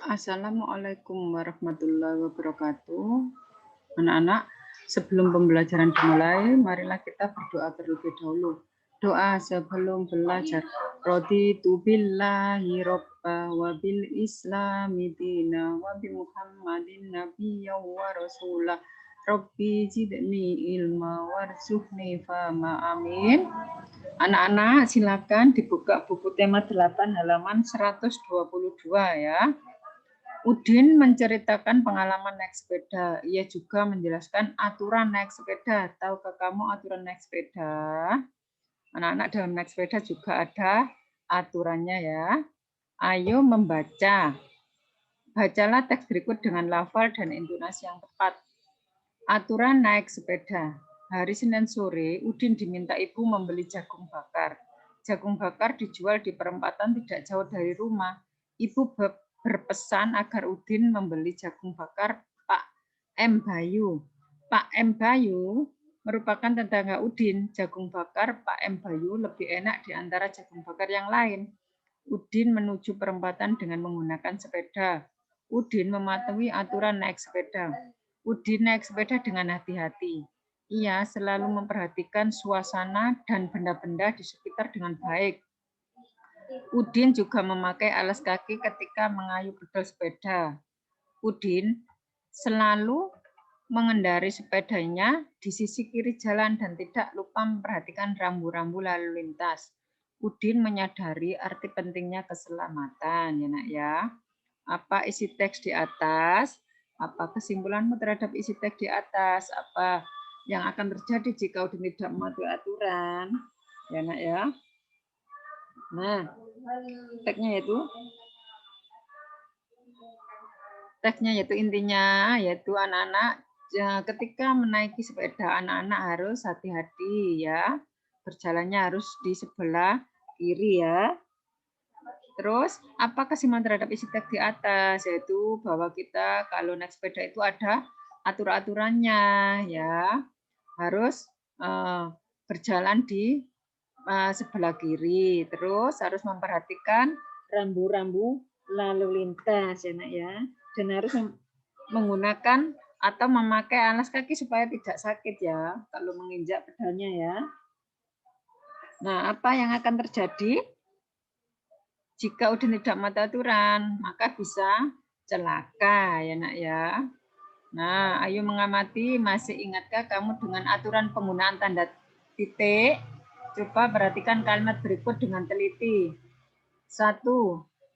Assalamualaikum warahmatullahi wabarakatuh. Anak-anak, sebelum pembelajaran dimulai, marilah kita berdoa terlebih dahulu. Doa sebelum belajar. Raditu billahi robba wa bil islami dina wa bi Muhammadin nabiyya wa rasulah. Rabbi zidni ilma warzuqni fahma. Amin. Anak-anak, silakan dibuka buku tema 8 halaman 122 ya. Udin menceritakan pengalaman naik sepeda. Ia juga menjelaskan aturan naik sepeda. Tahukah kamu aturan naik sepeda? Anak-anak, dalam naik sepeda juga ada aturannya ya. Ayo membaca. Bacalah teks berikut dengan lafal dan intonasi yang tepat. Aturan naik sepeda. Hari Senin sore, Udin diminta ibu membeli jagung bakar. Jagung bakar dijual di perempatan tidak jauh dari rumah. Ibu berpesan agar Udin membeli jagung bakar Pak M. Bayu. Pak M. Bayu merupakan tetangga Udin. Jagung bakar Pak M. Bayu lebih enak di antara jagung bakar yang lain. Udin menuju perempatan dengan menggunakan sepeda. Udin mematuhi aturan naik sepeda. Udin naik sepeda dengan hati-hati. Ia selalu memperhatikan suasana dan benda-benda di sekitar dengan baik. Udin juga memakai alas kaki ketika mengayuh pedal sepeda. Udin selalu mengendari sepedanya di sisi kiri jalan dan tidak lupa memperhatikan rambu-rambu lalu lintas. Udin menyadari arti pentingnya keselamatan, ya nak ya. Apa isi teks di atas? Apa kesimpulanmu terhadap isi teks di atas? Apa yang akan terjadi jika Udin tidak mematuhi aturan? Ya nak ya. Nah, teksnya yaitu intinya yaitu anak-anak ketika menaiki sepeda, anak-anak harus hati-hati ya. Berjalannya harus di sebelah kiri ya. Terus apa kesimpulan terhadap isi teks di atas? Yaitu bahwa kita kalau naik sepeda itu ada aturan-aturannya ya. Harus berjalan di sebelah kiri, terus harus memperhatikan rambu-rambu lalu lintas ya nak ya, dan harus menggunakan atau memakai alas kaki supaya tidak sakit ya kalau menginjak pedalnya ya. Nah, apa yang akan terjadi jika Udin tidak mematuhi aturan? Maka bisa celaka ya nak ya. Nah, ayo mengamati, masih ingatkah kamu dengan aturan penggunaan tanda titik? Coba perhatikan kalimat berikut dengan teliti. 1.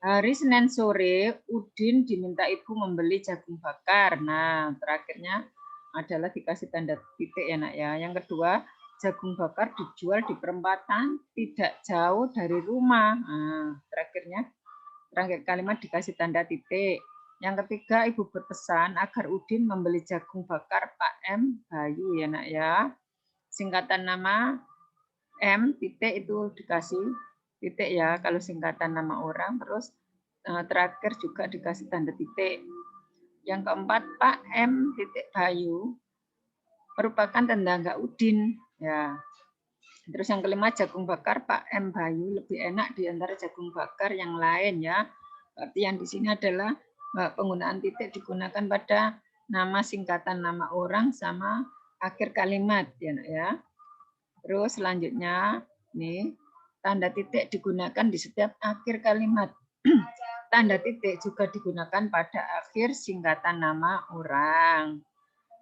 Hari Senin sore, Udin diminta ibu membeli jagung bakar. Nah, terakhirnya adalah dikasih tanda titik ya nak ya. Yang kedua, jagung bakar dijual di perempatan tidak jauh dari rumah. Nah, terakhir kalimat dikasih tanda titik. Yang ketiga, ibu berpesan agar Udin membeli jagung bakar Pak M. Bayu ya nak ya. Singkatan nama M titik itu dikasih titik ya kalau singkatan nama orang, terus terakhir juga dikasih tanda titik. Yang keempat, Pak M titik Bayu merupakan tetangga Udin ya. Terus yang kelima, jagung bakar Pak M Bayu lebih enak di antara jagung bakar yang lain ya. Berarti yang di sini adalah penggunaan titik digunakan pada nama singkatan nama orang sama akhir kalimat ya nak ya. Terus selanjutnya, nih, tanda titik digunakan di setiap akhir kalimat. Tanda titik juga digunakan pada akhir singkatan nama orang.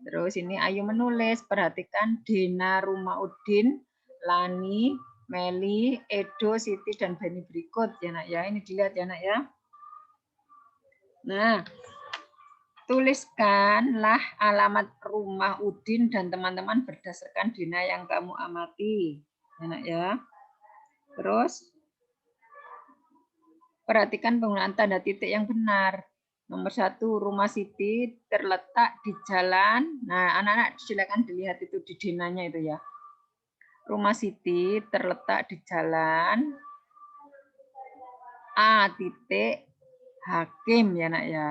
Terus ini ayo menulis, perhatikan Dina, Rumah Udin, Lani, Meli, Edo, Siti, dan Beni berikut. Ya nak ya, ini dilihat ya nak ya. Nah, tuliskanlah alamat rumah Udin dan teman-teman berdasarkan Dina yang kamu amati. Enak ya. Terus perhatikan penggunaan tanda titik yang benar. Nomor 1, rumah Siti terletak di jalan. Nah, anak-anak silakan dilihat itu di Dinanya itu ya. Rumah Siti terletak di jalan A titik Hakim ya nak ya.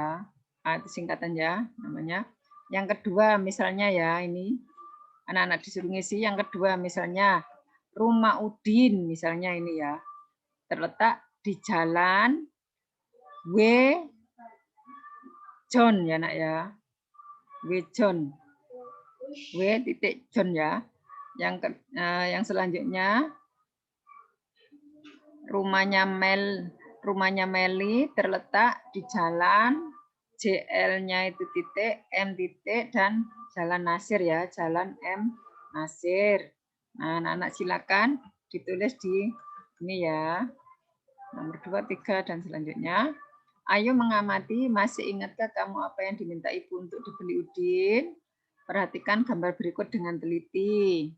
Itu singkatan ya namanya. Yang kedua misalnya ya ini anak-anak disuruh ngisi. Yang kedua misalnya rumah Udin misalnya ini ya terletak di jalan W Wejon ya nak ya. Wejon. W titik Jon ya. Yang selanjutnya rumahnya Meli terletak di jalan JL-nya itu titik, M titik, dan Jalan Nasir ya, Jalan M Nasir. Nah, anak-anak silakan ditulis di ini ya. Nomor 2, 3, dan selanjutnya. Ayo mengamati, masih ingatkah kamu apa yang diminta ibu untuk dibeli Udin? Perhatikan gambar berikut dengan teliti.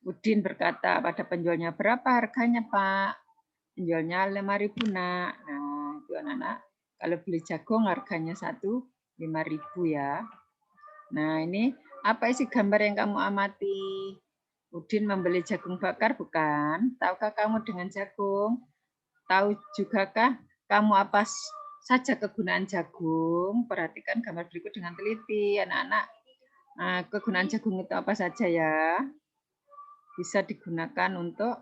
Udin berkata pada penjualnya, berapa harganya Pak? Penjualnya 5.000 nak. Nah, itu anak-anak. Kalau beli jagung harganya 5.000 ya. Nah, ini apa isi gambar yang kamu amati? Udin membeli jagung bakar bukan? Tahukah kamu dengan jagung? Tahu jugakah kamu apa saja kegunaan jagung? Perhatikan gambar berikut dengan teliti, anak-anak. Nah, kegunaan jagung itu apa saja ya? Bisa digunakan untuk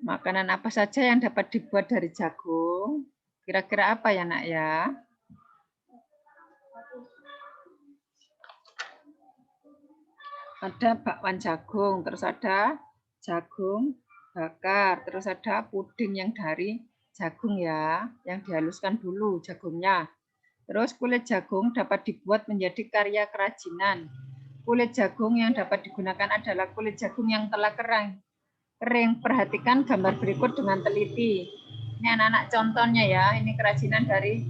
makanan apa saja yang dapat dibuat dari jagung? Kira-kira apa ya nak ya? Ada bakwan jagung, terus ada jagung bakar, terus ada puding yang dari jagung ya, yang dihaluskan dulu jagungnya. Terus kulit jagung dapat dibuat menjadi karya kerajinan. Kulit jagung yang dapat digunakan adalah kulit jagung yang telah kering. Perhatikan gambar berikut dengan teliti. Ini anak-anak contohnya ya, ini kerajinan dari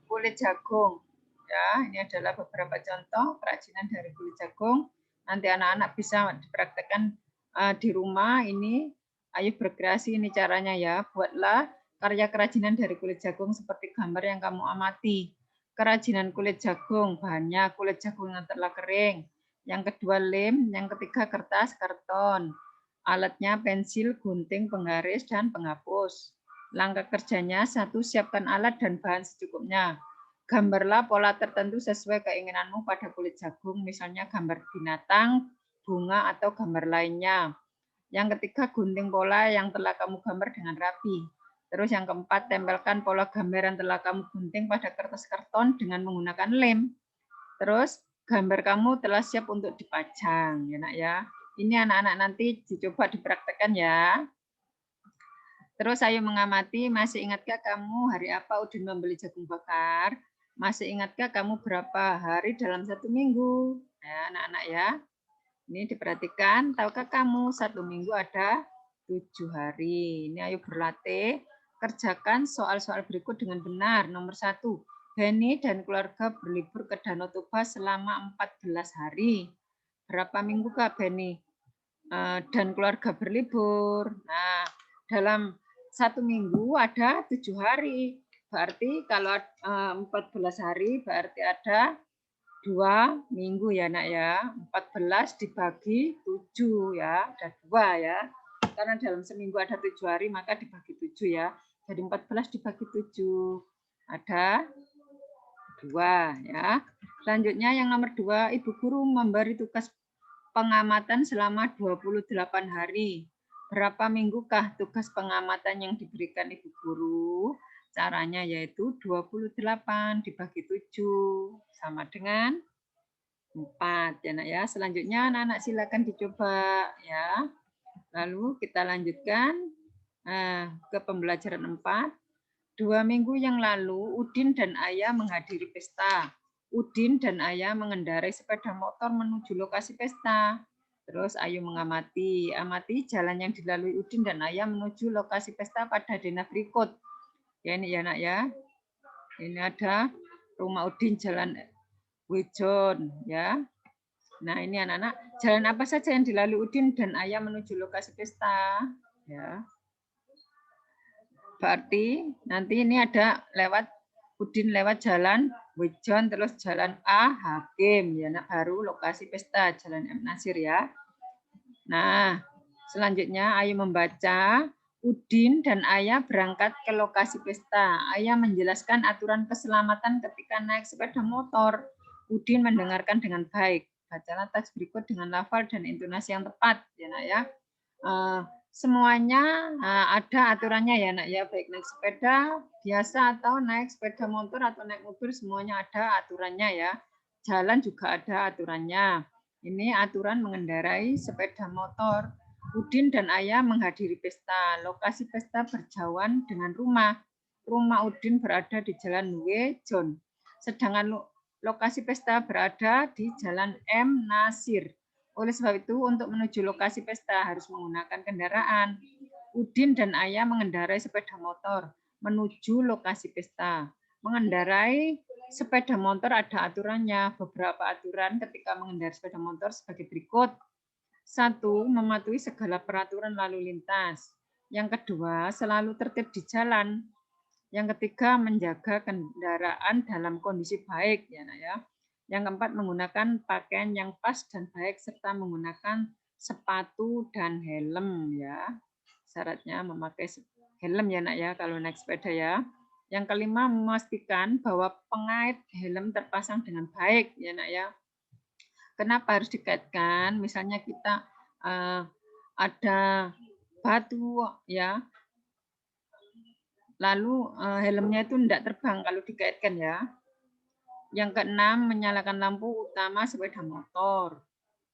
kulit jagung. Ya, ini adalah beberapa contoh kerajinan dari kulit jagung. Nanti anak-anak bisa dipraktekkan di rumah. Ini, ayo berkreasi, ini caranya ya. Buatlah karya kerajinan dari kulit jagung seperti gambar yang kamu amati. Kerajinan kulit jagung, bahannya kulit jagung yang telah kering. Yang kedua lem, yang ketiga kertas, karton. Alatnya pensil, gunting, penggaris, dan penghapus. Langkah kerjanya, 1. Siapkan alat dan bahan secukupnya. Gambarlah pola tertentu sesuai keinginanmu pada kulit jagung, misalnya gambar binatang, bunga, atau gambar lainnya. Yang ketiga, gunting pola yang telah kamu gambar dengan rapi. Terus yang keempat, tempelkan pola gambar yang telah kamu gunting pada kertas karton dengan menggunakan lem. Terus gambar kamu telah siap untuk dipajang, ya nak ya. Ini anak-anak nanti dicoba dipraktekkan ya. Terus ayo mengamati, masih ingatkah kamu hari apa Udin membeli jagung bakar? Masih ingatkah kamu berapa hari dalam 1 minggu? Ya, anak-anak ya. Ini diperhatikan, tahukah kamu 1 minggu ada 7 hari. Ini ayo berlatih. Kerjakan soal-soal berikut dengan benar. Nomor 1, Benny dan keluarga berlibur ke Danau Toba selama 14 hari. Berapa minggu kah Benny dan keluarga berlibur? Nah, dalam 1 minggu ada 7 hari. Berarti kalau 14 hari berarti ada 2 minggu ya nak ya. 14 dibagi 7 ya, ada 2 ya. Karena dalam seminggu ada 7 hari maka dibagi 7 ya. Jadi 14 dibagi 7 ada 2 ya. Selanjutnya yang nomor 2, Ibu Guru memberi tugas pengamatan selama 28 hari. Berapa minggukah tugas pengamatan yang diberikan Ibu Guru? Caranya yaitu 28 dibagi 7 sama dengan 4 ya nak ya. Selanjutnya anak-anak silakan dicoba ya. Lalu kita lanjutkan ke pembelajaran 4. 2 minggu yang lalu Udin dan Ayah menghadiri pesta. Udin dan Ayah mengendarai sepeda motor menuju lokasi pesta. Terus ayo amati jalan yang dilalui Udin dan Ayah menuju lokasi pesta pada denah berikut. Ya ini ya nak ya. Ini ada rumah Udin, Jalan Wejon ya. Nah ini anak-anak, jalan apa saja yang dilalui Udin dan Ayah menuju lokasi pesta ya. Berarti nanti ini ada lewat Udin lewat Jalan Wejon, terus Jalan A Hakim ya nak, baru lokasi pesta Jalan M Nasir ya. Nah selanjutnya ayo membaca. Udin dan Ayah berangkat ke lokasi pesta. Ayah menjelaskan aturan keselamatan ketika naik sepeda motor. Udin mendengarkan dengan baik. Bacalah teks berikut dengan lafal dan intonasi yang tepat ya nak ya. semuanya ada aturannya ya nak ya, baik naik sepeda biasa atau naik sepeda motor atau naik mobil semuanya ada aturannya ya. Jalan juga ada aturannya. Ini aturan mengendarai sepeda motor. Udin dan Ayah menghadiri pesta. Lokasi pesta berjauhan dengan rumah. Rumah Udin berada di Jalan W. John. Sedangkan lokasi pesta berada di Jalan M. Nasir. Oleh sebab itu, untuk menuju lokasi pesta harus menggunakan kendaraan. Udin dan Ayah mengendarai sepeda motor menuju lokasi pesta. Mengendarai sepeda motor ada aturannya. Beberapa aturan ketika mengendarai sepeda motor sebagai berikut. 1. Mematuhi segala peraturan lalu lintas. Yang kedua, selalu tertib di jalan. Yang ketiga, menjaga kendaraan dalam kondisi baik. Ya. Yang keempat, menggunakan pakaian yang pas dan baik serta menggunakan sepatu dan helm ya. Syaratnya memakai helm ya nak ya kalau naik sepeda ya. Yang kelima, memastikan bahwa pengait helm terpasang dengan baik ya nak ya. Kenapa harus dikaitkan? Misalnya kita ada batu ya. Lalu helmnya itu tidak terbang kalau dikaitkan ya. Yang keenam, menyalakan lampu utama sepeda motor.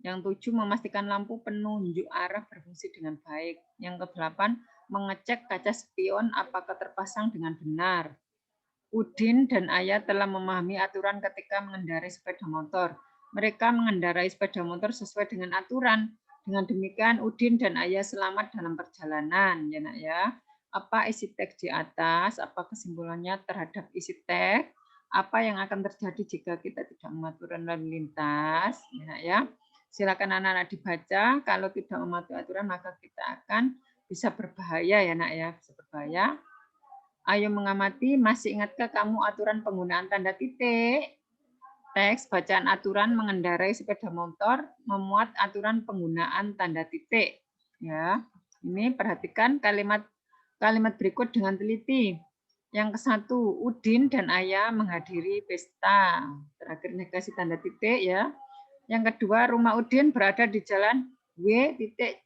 Yang tujuh, memastikan lampu penunjuk arah berfungsi dengan baik. Yang kedelapan, mengecek kaca spion apakah terpasang dengan benar. Udin dan Ayah telah memahami aturan ketika mengendarai sepeda motor. Mereka mengendarai sepeda motor sesuai dengan aturan. Dengan demikian, Udin dan Ayah selamat dalam perjalanan. Ya, nak ya. Apa isi teks di atas? Apa kesimpulannya terhadap isi teks? Apa yang akan terjadi jika kita tidak mematuhi lalu lintas? Ya. Silakan anak-anak dibaca. Kalau tidak mematuhi aturan, maka kita akan bisa berbahaya ya nak ya, bisa berbahaya. Ayo mengamati, masih ingatkah kamu aturan penggunaan tanda titik? Teks bacaan aturan mengendarai sepeda motor memuat aturan penggunaan tanda titik. Ya, ini perhatikan kalimat berikut dengan teliti. Yang ke-1, Udin dan Ayah menghadiri pesta. Terakhir kasih tanda titik ya. Yang kedua, rumah Udin berada di jalan W.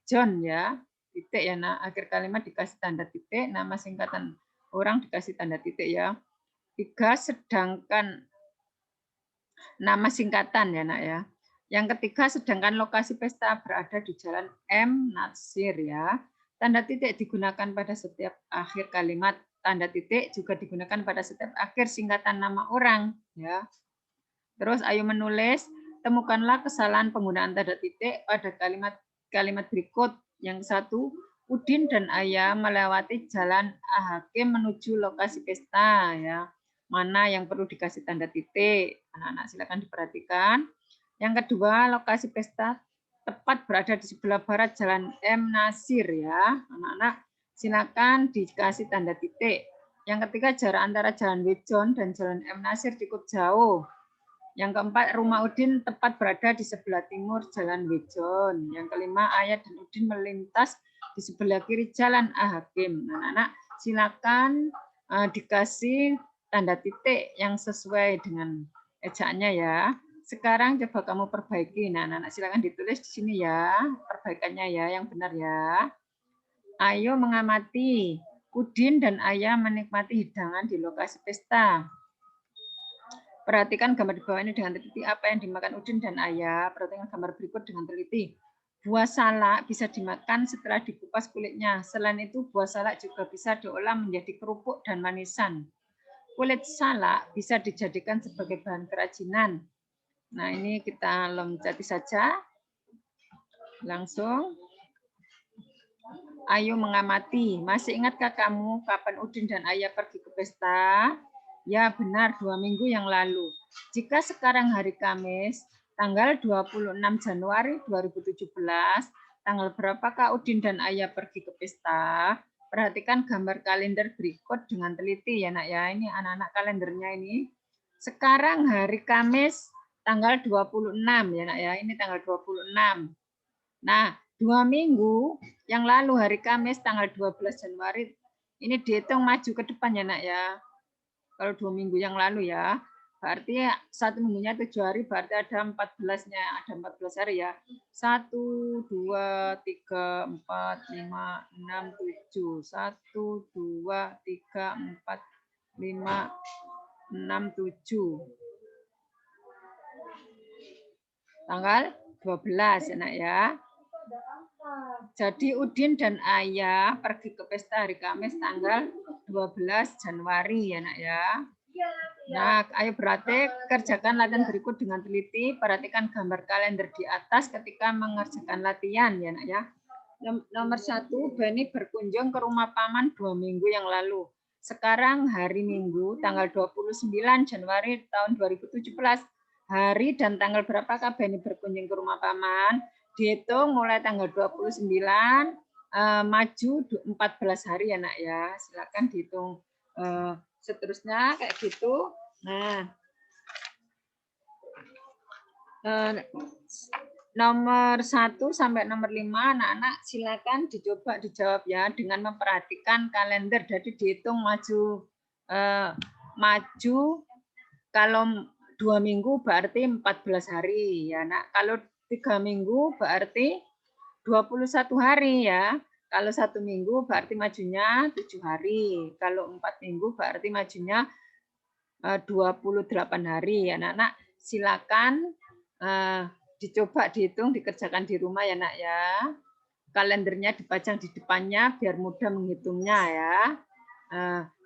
John ya. Titik ya nak. Akhir kalimat dikasih tanda titik, nama singkatan orang dikasih tanda titik ya. 3, sedangkan nama singkatan ya nak ya. Yang ketiga, sedangkan lokasi pesta berada di Jalan M. Nasir ya. Tanda titik digunakan pada setiap akhir kalimat. Tanda titik juga digunakan pada setiap akhir singkatan nama orang ya. Terus ayo menulis, temukanlah kesalahan penggunaan tanda titik pada kalimat berikut. Yang 1, Udin dan Ayah melewati jalan A Hakim menuju lokasi pesta ya. Mana yang perlu dikasih tanda titik? Anak-anak silakan diperhatikan. Yang kedua, lokasi pesta tepat berada di sebelah barat Jalan M. Nasir ya. Anak-anak silakan dikasih tanda titik. Yang ketiga, jarak antara Jalan W. John dan Jalan M. Nasir cukup jauh. Yang keempat, rumah Udin tepat berada di sebelah timur Jalan W. John. Yang kelima, Ayah dan Udin melintas di sebelah kiri Jalan A Hakim. Anak-anak silakan dikasih tanda titik yang sesuai dengan ejaannya ya. Sekarang coba kamu perbaiki. Nah, anak-anak silakan ditulis di sini ya, perbaikannya ya, yang benar ya. Ayo mengamati. Udin dan Ayah menikmati hidangan di lokasi pesta. Perhatikan gambar di bawah ini dengan teliti apa yang dimakan Udin dan Ayah. Perhatikan gambar berikut dengan teliti. Buah salak bisa dimakan setelah dikupas kulitnya. Selain itu, buah salak juga bisa diolah menjadi kerupuk dan manisan. Kulit salak bisa dijadikan sebagai bahan kerajinan. Nah, ini kita loncati saja. Langsung. Ayo mengamati. Masih ingatkah kamu kapan Udin dan Ayah pergi ke pesta? Ya, benar, 2 minggu yang lalu. Jika sekarang hari Kamis, tanggal 26 Januari 2017, tanggal berapakah Udin dan Ayah pergi ke pesta? Perhatikan gambar kalender berikut dengan teliti ya nak ya. Ini anak-anak kalendernya ini. Sekarang hari Kamis tanggal 26 ya nak ya. Ini tanggal 26. Nah, 2 minggu yang lalu hari Kamis tanggal 12 Januari ini dihitung maju ke depan ya nak ya. Kalau 2 minggu yang lalu ya. Berarti 1 minggunya 7 hari, berarti ada 14-nya, ada 14 hari ya. 1, 2, 3, 4, 5, 6, 7. 1, 2, 3, 4, 5, 6, 7. Tanggal 12 ya, Nak ya. Jadi Udin dan Ayah pergi ke pesta hari Kamis tanggal 12 Januari ya, Nak ya. Nah, ayo berarti kerjakan latihan berikut dengan teliti. Perhatikan gambar kalender di atas ketika mengerjakan latihan ya, Nak ya. Nomor 1, Beni berkunjung ke rumah paman 2 minggu yang lalu. Sekarang hari Minggu, tanggal 29 Januari tahun 2017. Hari dan tanggal berapakah Beni berkunjung ke rumah paman? Dihitung mulai tanggal 29, maju 14 hari ya, Nak ya. Silakan dihitung seterusnya kayak gitu. Nah, nomor 1 sampai nomor 5 anak-anak silakan dicoba dijawab ya dengan memperhatikan kalender. Jadi dihitung maju maju kalau 2 minggu berarti 14 hari ya, Nak. Kalau 3 minggu berarti 21 hari ya. Kalau 1 minggu berarti majunya 7 hari. Kalau 4 minggu berarti majunya 28 hari ya, anak-anak. Silakan dicoba dihitung, dikerjakan di rumah ya, Nak ya. Kalendernya dipajang di depannya biar mudah menghitungnya ya.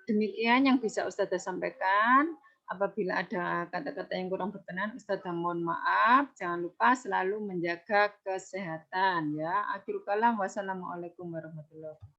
Demikian yang bisa Ustazah sampaikan. Apabila ada kata-kata yang kurang berkenan, Ustazah mohon maaf. Jangan lupa selalu menjaga kesehatan ya. Akhirul kalam, wassalamualaikum warahmatullahi wabarakatuh.